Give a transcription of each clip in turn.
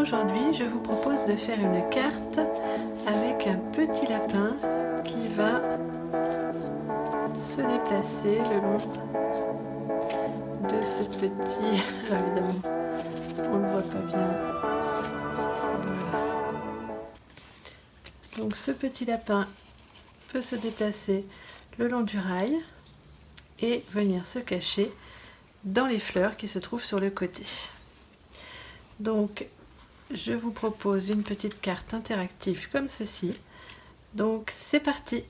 Aujourd'hui, je vous propose de faire une carte avec un petit lapin qui va se déplacer le long de ce petit... Alors évidemment, on ne le voit pas bien. Voilà. Donc ce petit lapin peut se déplacer le long du rail et venir se cacher dans les fleurs qui se trouvent sur le côté. Donc je vous propose une petite carte interactive comme ceci. Donc c'est parti.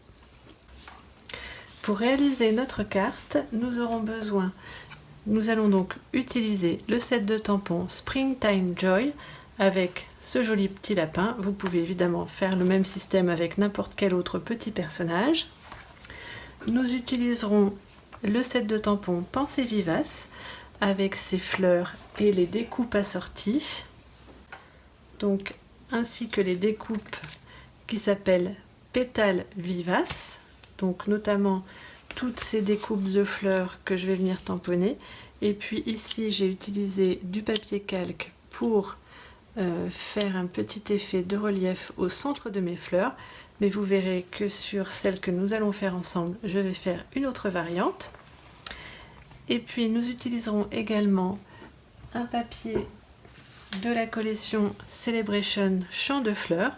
Pour réaliser notre carte, nous allons donc utiliser le set de tampons Springtime Joy avec ce joli petit lapin. Vous pouvez évidemment faire le même système avec n'importe quel autre petit personnage. Nous utiliserons le set de tampons Pensée Vivace avec ses fleurs et les découpes assorties. Donc, ainsi que les découpes qui s'appellent Pétales Vivaces, donc notamment toutes ces découpes de fleurs que je vais venir tamponner. Et puis ici j'ai utilisé du papier calque pour faire un petit effet de relief au centre de mes fleurs, mais vous verrez que sur celle que nous allons faire ensemble, je vais faire une autre variante. Et puis nous utiliserons également un papier de la collection Celebration Champ de Fleurs.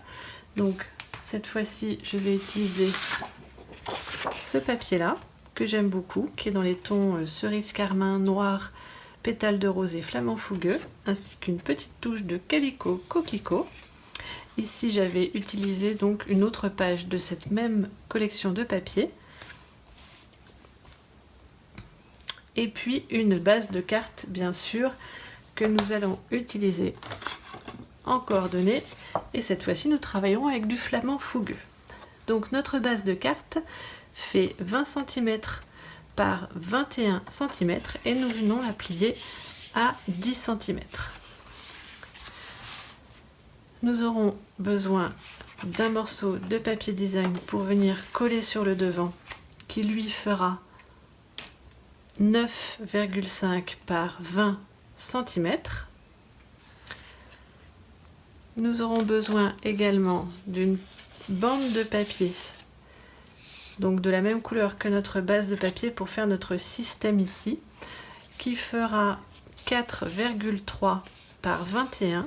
Donc cette fois-ci je vais utiliser ce papier là que j'aime beaucoup, qui est dans les tons cerise carmin, noir, pétales de rose et flamant fougueux, ainsi qu'une petite touche de calico coquelicot. Ici j'avais utilisé donc une autre page de cette même collection de papier, et puis une base de cartes bien sûr que nous allons utiliser en coordonnées, et cette fois-ci nous travaillerons avec du flamant fougueux. Donc notre base de cartes fait 20 cm par 21 cm et nous venons la plier à 10 cm. Nous aurons besoin d'un morceau de papier design pour venir coller sur le devant, qui lui fera 9,5 par 20 cm. Nous aurons besoin également d'une bande de papier, donc de la même couleur que notre base de papier pour faire notre système ici, qui fera 4,3 par 21,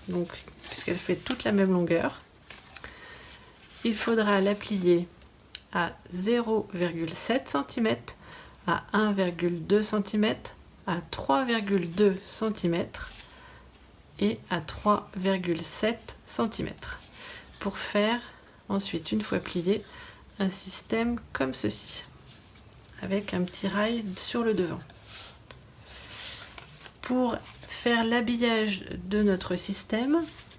donc puisqu'elle fait toute la même longueur. Il faudra la plier à 0,7 cm, à 1,2 cm, à 3,2 cm et à 3,7 cm pour faire ensuite, une fois plié, un système comme ceci avec un petit rail sur le devant. Pour faire l'habillage de notre système,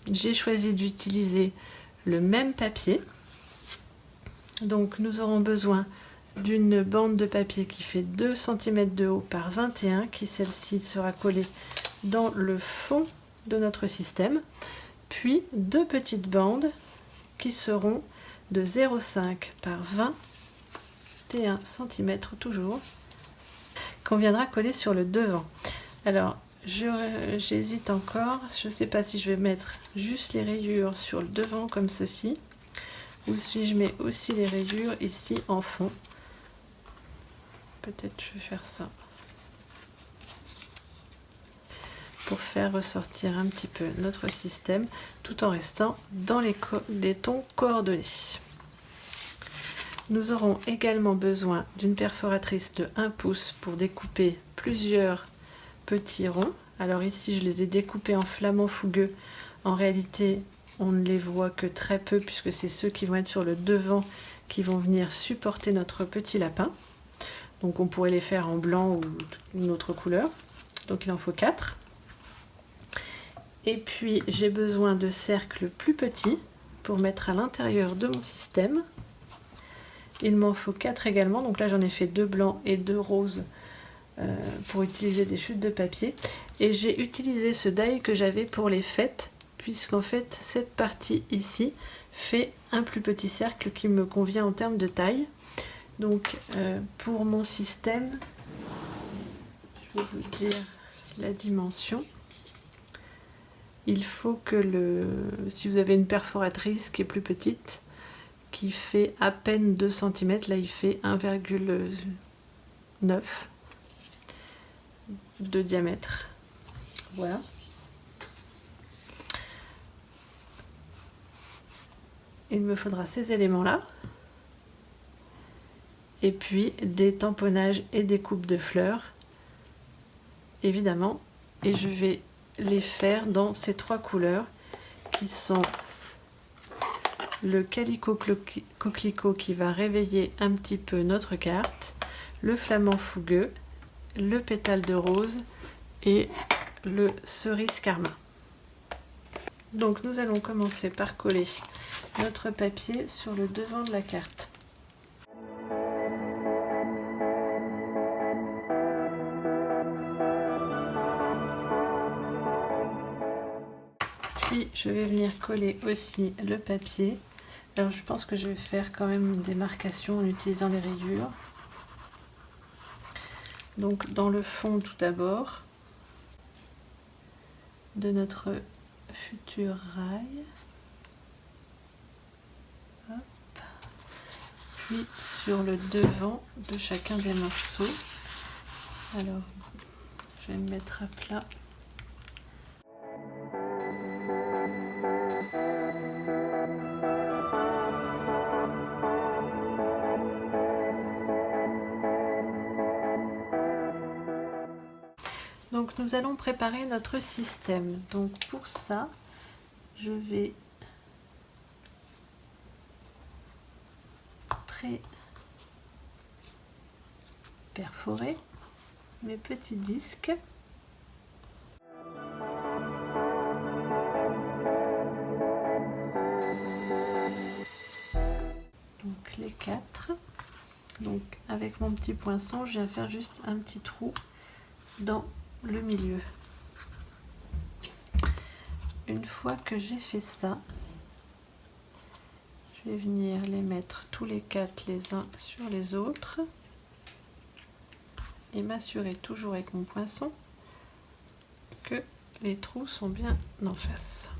j'ai choisi d'utiliser le même papier. Donc nous aurons besoin d'une bande de papier qui fait 2 cm de haut par 21, qui celle-ci sera collée dans le fond de notre système, puis deux petites bandes qui seront de 0,5 par 21 cm toujours, qu'on viendra coller sur le devant. Alors j'hésite encore, je ne sais pas si je vais mettre juste les rayures sur le devant comme ceci, ou si je mets aussi les rayures ici en fond. Peut-être je vais faire ça pour faire ressortir un petit peu notre système tout en restant dans les tons coordonnés. Nous aurons également besoin d'une perforatrice de 1 pouce pour découper plusieurs petits ronds. Alors ici je les ai découpés en flamant fougueux. En réalité on ne les voit que très peu puisque c'est ceux qui vont être sur le devant qui vont venir supporter notre petit lapin. Donc on pourrait les faire en blanc ou une autre couleur. Donc il en faut 4. Et puis j'ai besoin de cercles plus petits pour mettre à l'intérieur de mon système. Il m'en faut 4 également, donc là j'en ai fait 2 blancs et 2 roses pour utiliser des chutes de papier. Et j'ai utilisé ce die que j'avais pour les fêtes, puisqu'en fait cette partie ici fait un plus petit cercle qui me convient en termes de taille. Donc pour mon système, je vais vous dire la dimension. il faut que si vous avez une perforatrice qui est plus petite, qui fait à peine 2 cm, là il fait 1,9 de diamètre. Voilà. Il me faudra ces éléments-là. Et puis des tamponnages et des coupes de fleurs, évidemment. Et je vais les faire dans ces 3 couleurs qui sont le Calico Coquelicot qui va réveiller un petit peu notre carte, le Flamant Fougueux, le Pétale de Rose et le Cerise Carmin. Donc nous allons commencer par coller notre papier sur le devant de la carte. Puis je vais venir coller aussi le papier. Alors je pense que je vais faire quand même une démarcation en utilisant les rayures. Donc dans le fond tout d'abord de notre futur rail. Hop. Puis sur le devant de chacun des morceaux. Alors je vais me mettre à plat. Donc nous allons préparer notre système. Donc pour ça, je vais perforer mes petits disques. Donc les 4. Donc avec mon petit poinçon, je viens faire juste un petit trou dans le milieu. Une fois que j'ai fait ça, je vais venir les mettre tous les 4 les uns sur les autres et m'assurer toujours avec mon poinçon que les trous sont bien en face.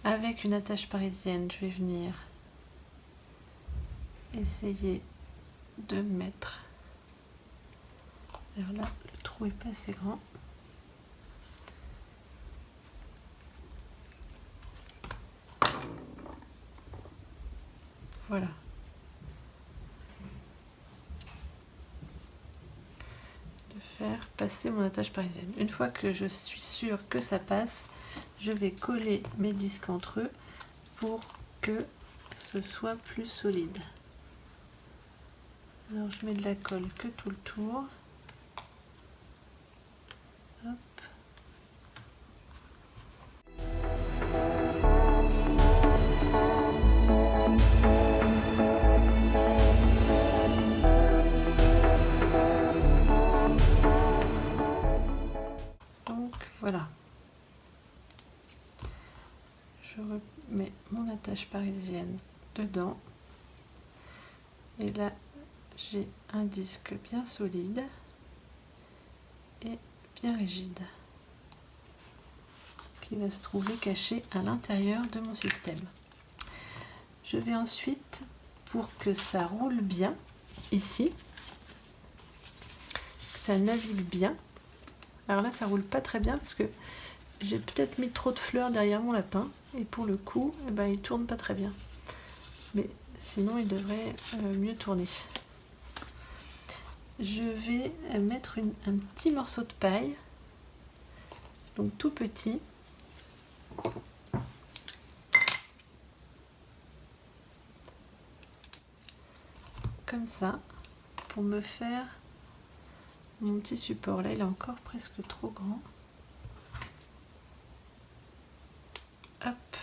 Avec une attache parisienne, je vais venir essayer de mettre. Alors là, le trou est pas assez grand. Voilà. De faire passer mon attache parisienne. Une fois que je suis sûre que ça passe, je vais coller mes disques entre eux pour que ce soit plus solide. Alors je mets de la colle que tout le tour. Hop. Donc voilà. Je remets mon attache parisienne dedans. Et là, j'ai un disque bien solide et bien rigide qui va se trouver caché à l'intérieur de mon système. Je vais ensuite, pour que ça roule bien ici, que ça navigue bien. Alors là, ça roule pas très bien parce que j'ai peut-être mis trop de fleurs derrière mon lapin et pour le coup, eh ben, il tourne pas très bien. Mais sinon, il devrait mieux tourner. Je vais mettre un petit morceau de paille, donc tout petit. Comme ça, pour me faire mon petit support. Là, il est encore presque trop grand. Hop.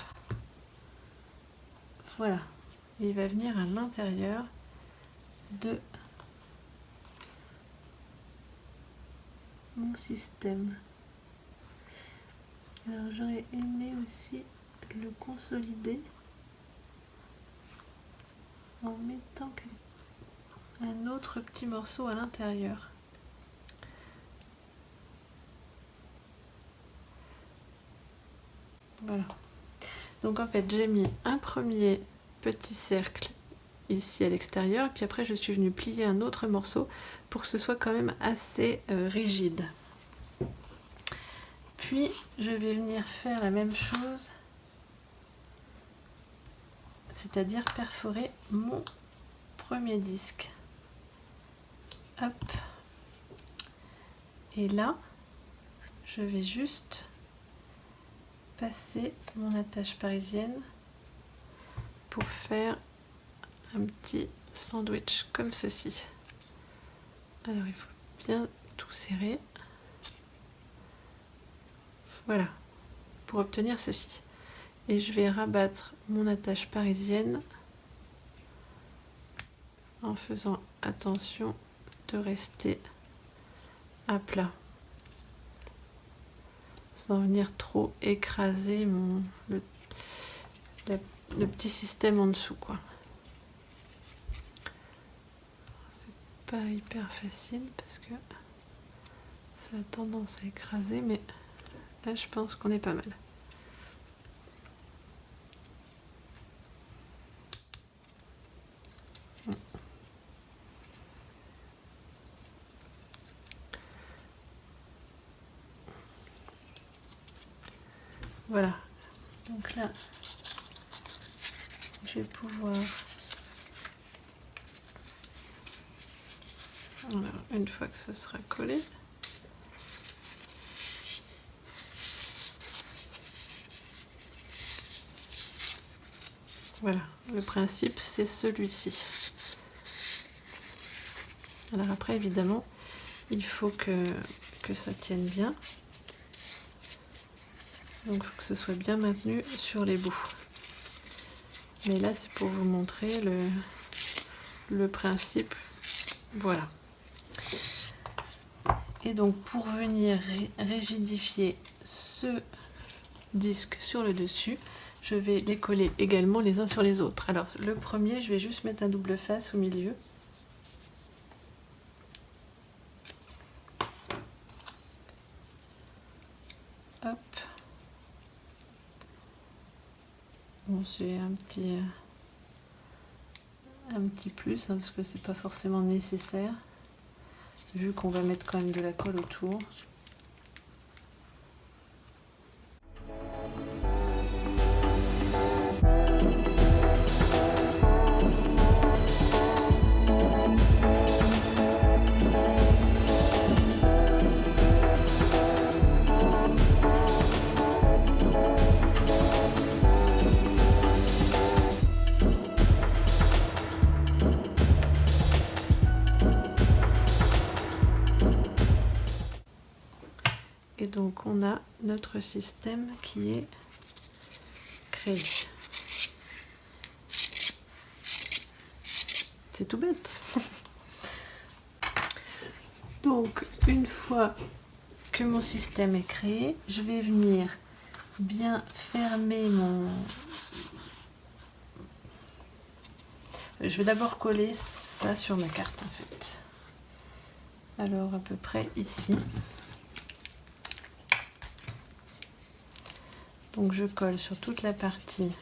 Voilà. Et il va venir à l'intérieur de mon système. Alors j'aurais aimé aussi le consolider en mettant un autre petit morceau à l'intérieur. Voilà. Donc en fait j'ai mis un premier petit cercle ici à l'extérieur, et puis après je suis venue plier un autre morceau pour que ce soit quand même assez rigide. Puis je vais venir faire la même chose, c'est-à-dire perforer mon premier disque. Hop. Et là, je vais juste passer mon attache parisienne pour faire un petit sandwich comme ceci. Alors il faut bien tout serrer. Voilà, pour obtenir ceci. Et je vais rabattre mon attache parisienne en faisant attention de rester à plat, sans venir trop écraser le petit système en dessous, quoi. C'est pas hyper facile parce que ça a tendance à écraser, mais là je pense qu'on est pas mal. Voilà, donc là je vais pouvoir, voilà, une fois que ce sera collé, voilà, le principe c'est celui-ci. Alors après évidemment il faut que ça tienne bien, donc il faut que ce soit bien maintenu sur les bouts. Mais là c'est pour vous montrer le principe. Voilà. Et donc pour venir rigidifier ce disque sur le dessus, je vais les coller également les uns sur les autres. Alors le premier, je vais juste mettre un double face au milieu. Hop. Bon, c'est un petit plus, hein, parce que c'est pas forcément nécessaire, vu qu'on va mettre quand même de la colle autour. Et donc on a notre système qui est créé. C'est tout bête. Donc une fois que mon système est créé, je vais venir bien fermer je vais d'abord coller ça sur ma carte en fait. Alors à peu près ici. Donc je colle sur toute la partie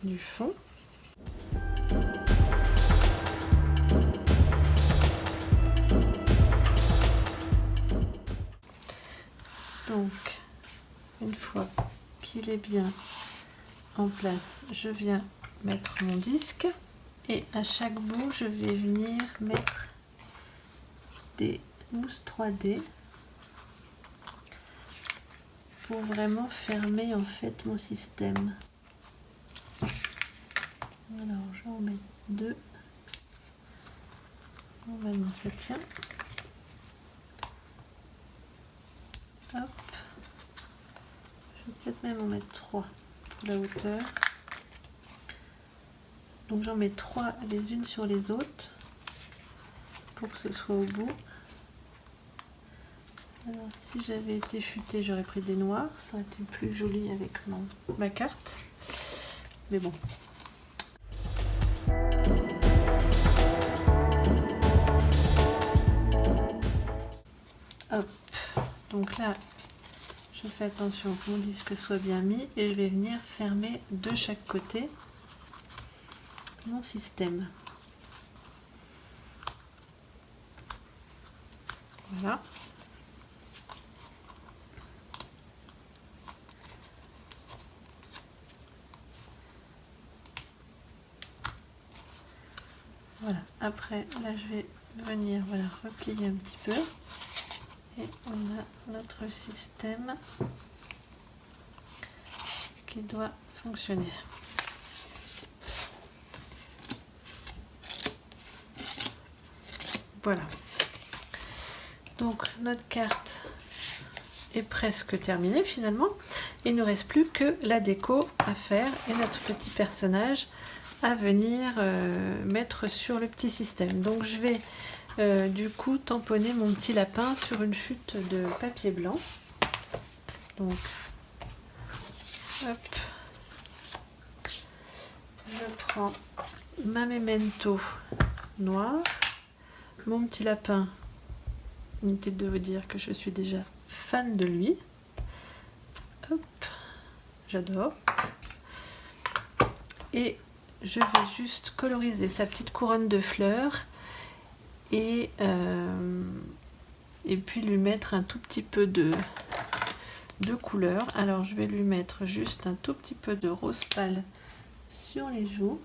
du fond. Donc une fois qu'il est bien en place, je viens mettre mon disque et à chaque bout je vais venir mettre des mousses 3D pour vraiment fermer en fait mon système. Alors j'en mets deux. Normalement ça tient. Hop. Je vais peut-être même en mettre 3 pour la hauteur. Donc j'en mets 3 les unes sur les autres pour que ce soit au bout. Alors si j'avais été futée, j'aurais pris des noirs, ça aurait été plus joli avec ma carte. Mais bon. Hop. Donc là, Je fais attention que mon disque soit bien mis et je vais venir fermer de chaque côté mon système. Voilà. Voilà, après là je vais venir voilà, replier un petit peu et on a notre système qui doit fonctionner. Voilà, donc notre carte est presque terminée finalement. Il ne nous reste plus que la déco à faire et notre petit personnage à venir mettre sur le petit système. Donc je vais du coup tamponner mon petit lapin sur une chute de papier blanc. Donc hop, je prends ma memento noire, mon petit lapin, inutile de vous dire que je suis déjà fan de lui. Hop, j'adore. Et je vais juste coloriser sa petite couronne de fleurs et puis lui mettre un tout petit peu de couleur. Alors je vais lui mettre juste un tout petit peu de rose pâle sur les joues.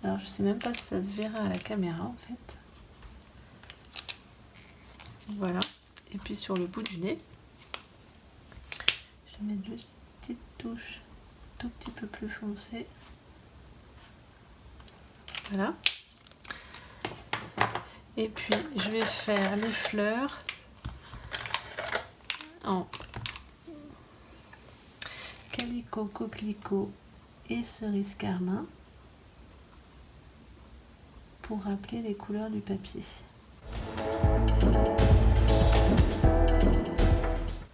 Alors je sais même pas si ça se verra à la caméra en fait. Voilà. Et puis sur le bout du nez, je vais mettre juste une petite touche tout petit peu plus foncé. Voilà. Et puis je vais faire les fleurs en calicot, coquelicot et cerise carmin pour rappeler les couleurs du papier.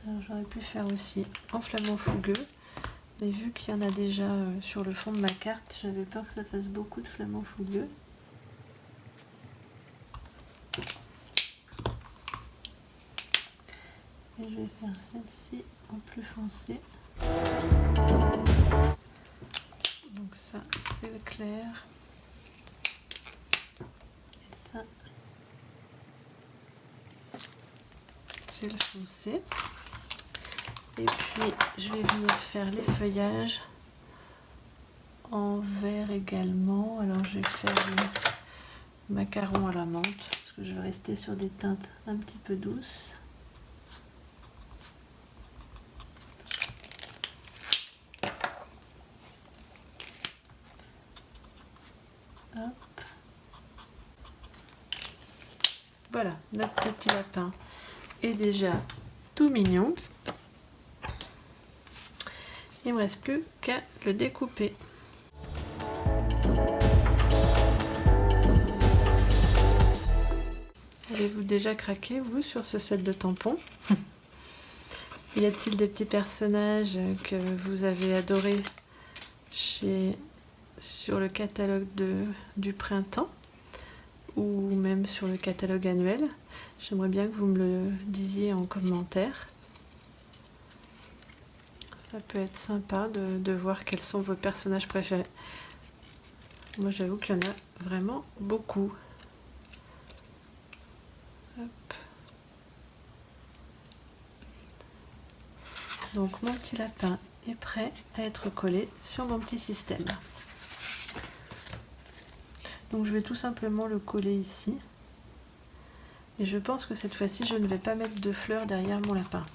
Alors j'aurais pu faire aussi en flamant fougueux. Mais vu qu'il y en a déjà sur le fond de ma carte, j'avais peur que ça fasse beaucoup de flamants fougueux. Et je vais faire celle-ci en plus foncé. Donc ça, c'est le clair. Et ça, c'est le foncé. Et puis je vais venir faire les feuillages en vert également. Alors je vais faire du macaron à la menthe parce que je vais rester sur des teintes un petit peu douces. Hop. Voilà, notre petit lapin est déjà tout mignon. Il ne me reste plus qu'à le découper. Avez-vous déjà craqué, vous, sur ce set de tampons? Y a-t-il des petits personnages que vous avez adorés sur le catalogue du printemps ou même sur le catalogue annuel? J'aimerais bien que vous me le disiez en commentaire. Ça peut être sympa de voir quels sont vos personnages préférés. Moi j'avoue qu'il y en a vraiment beaucoup. Hop. Donc mon petit lapin est prêt à être collé sur mon petit système. Donc je vais tout simplement le coller ici. Et je pense que cette fois-ci je ne vais pas mettre de fleurs derrière mon lapin.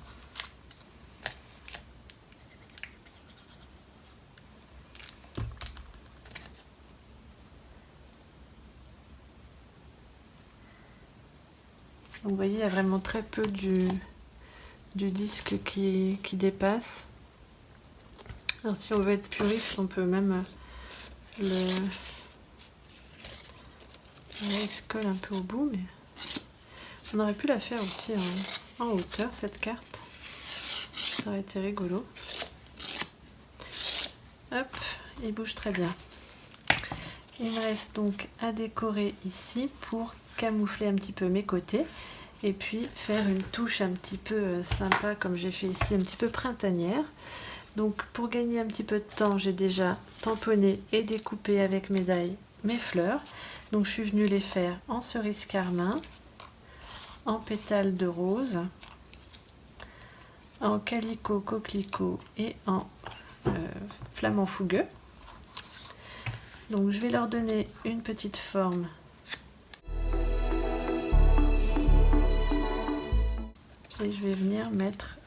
Donc vous voyez, il y a vraiment très peu du disque qui dépasse. Alors si on veut être puriste, on peut même il se colle un peu au bout, mais on aurait pu la faire aussi en hauteur, cette carte. Ça aurait été rigolo. Hop, il bouge très bien. Il me reste donc à décorer ici pour camoufler un petit peu mes côtés et puis faire une touche un petit peu sympa comme j'ai fait ici, un petit peu printanière. Donc pour gagner un petit peu de temps, j'ai déjà tamponné et découpé avec mes die mes fleurs. Donc je suis venue les faire en cerise carmin, en pétales de rose, en calicot coquelicot et en flamant fougueux. Donc je vais leur donner une petite forme. Et je vais venir mettre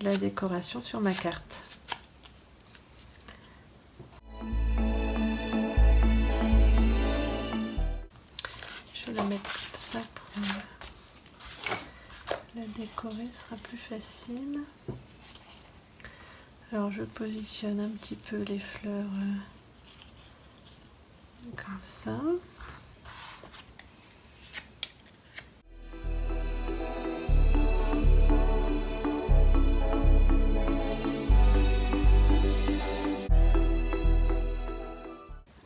la décoration sur ma carte. Je vais la mettre comme ça pour la décorer, ce sera plus facile. Alors je positionne un petit peu les fleurs comme ça.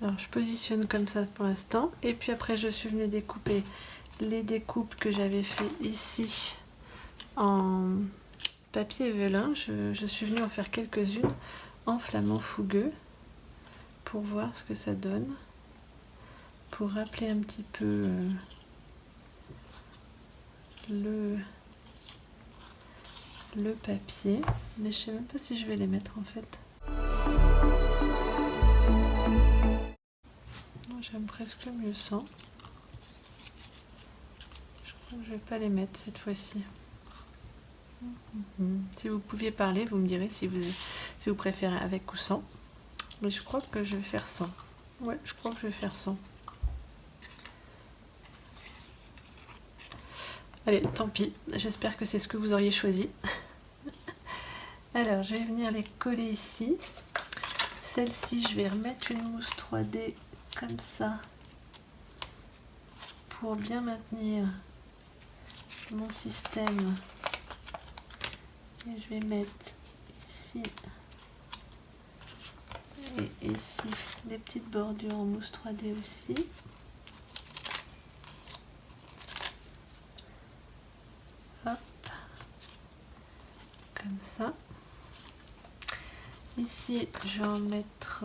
Alors je positionne comme ça pour l'instant et puis après je suis venue découper les découpes que j'avais fait ici en papier velin. Je suis venue en faire quelques-unes en flamant fougueux pour voir ce que ça donne, pour rappeler un petit peu le papier, mais je sais même pas si je vais les mettre en fait. J'aime presque mieux sans. Je crois que je vais pas les mettre cette fois-ci. Si vous pouviez parler, vous me direz si vous préférez avec ou sans. Mais je crois que je vais faire sans. Ouais, je crois que je vais faire sans. Allez, tant pis. J'espère que c'est ce que vous auriez choisi. Alors, je vais venir les coller ici. Celle-ci, je vais remettre une mousse 3D comme ça pour bien maintenir mon système. Et je vais mettre ici et ici des petites bordures en mousse 3D aussi. Hop, comme ça. Ici, je vais en mettre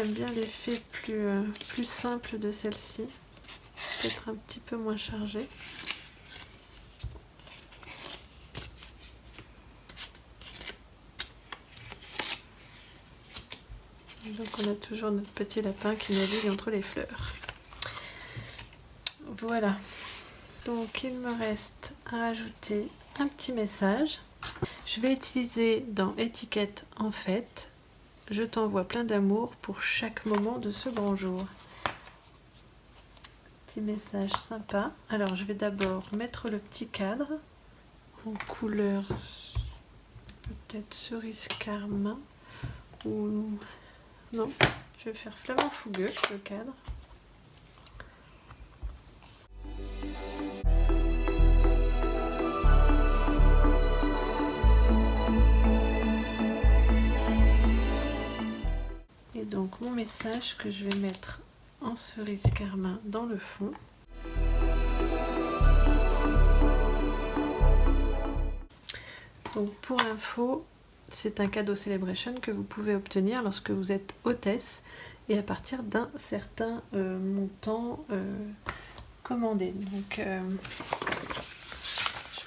j'aime bien l'effet plus simple de celle-ci, peut-être un petit peu moins chargé. Donc on a toujours notre petit lapin qui navigue entre les fleurs. Voilà, donc il me reste à rajouter un petit message. Je vais utiliser dans étiquette en fait. Je t'envoie plein d'amour pour chaque moment de ce grand jour. Petit message sympa. Alors je vais d'abord mettre le petit cadre en couleur peut-être cerise carmin ou non, je vais faire flamant fougueux le cadre. Et donc mon message que je vais mettre en cerise carmin dans le fond. Donc pour info, c'est un cadeau Celebration que vous pouvez obtenir lorsque vous êtes hôtesse et à partir d'un certain montant commandé. Donc je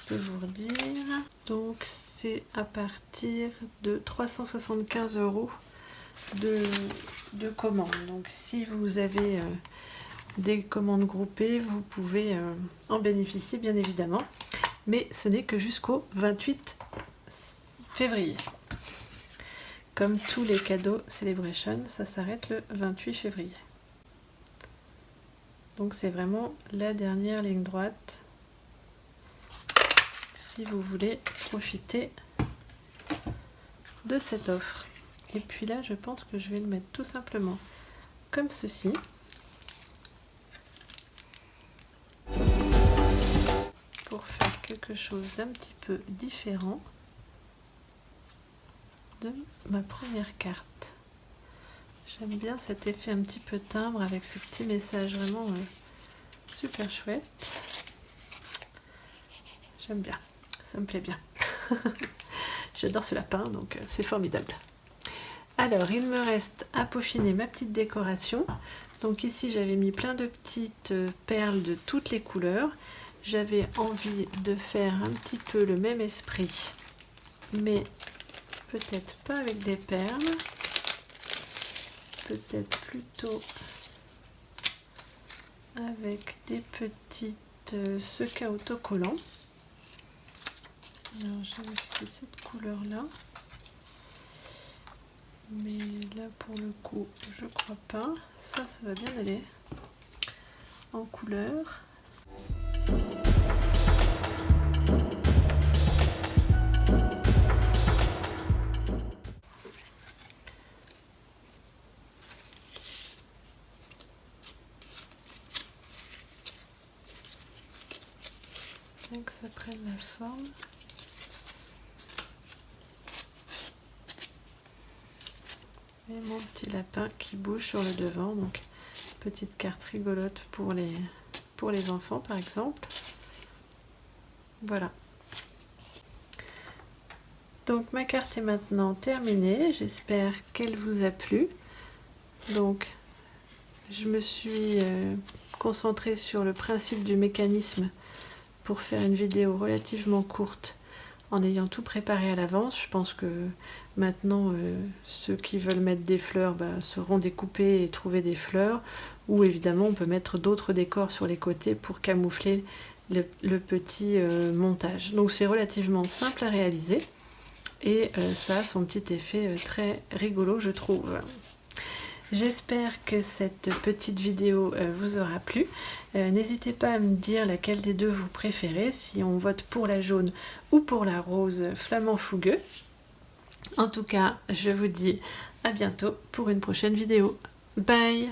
peux vous redire. Donc c'est à partir de 375 € de commandes. Donc si vous avez des commandes groupées, vous pouvez en bénéficier bien évidemment. Mais ce n'est que jusqu'au 28 février. Comme tous les cadeaux Celebration, ça s'arrête le 28 février. Donc c'est vraiment la dernière ligne droite si vous voulez profiter de cette offre. Et puis là, je pense que je vais le mettre tout simplement comme ceci. Pour faire quelque chose d'un petit peu différent de ma première carte. J'aime bien cet effet un petit peu timbre avec ce petit message vraiment super chouette. J'aime bien, ça me plaît bien. J'adore ce lapin, donc c'est formidable. Alors, il me reste à peaufiner ma petite décoration. Donc ici, j'avais mis plein de petites perles de toutes les couleurs. J'avais envie de faire un petit peu le même esprit, mais peut-être pas avec des perles. Peut-être plutôt avec des petites sequins autocollants. Alors j'ai aussi cette couleur là, mais là pour le coup je crois pas. Ça va bien aller en couleur. Bien que ça prenne la forme. Et mon petit lapin qui bouge sur le devant, donc petite carte rigolote pour les enfants par exemple. Voilà. Donc ma carte est maintenant terminée, j'espère qu'elle vous a plu. Donc je me suis concentrée sur le principe du mécanisme pour faire une vidéo relativement courte en ayant tout préparé à l'avance. Je pense que maintenant ceux qui veulent mettre des fleurs sauront découper et trouver des fleurs, ou évidemment on peut mettre d'autres décors sur les côtés pour camoufler le petit montage. Donc c'est relativement simple à réaliser et ça a son petit effet très rigolo je trouve. J'espère que cette petite vidéo vous aura plu. N'hésitez pas à me dire laquelle des deux vous préférez, si on vote pour la jaune ou pour la rose flamant fougueux. En tout cas, je vous dis à bientôt pour une prochaine vidéo. Bye!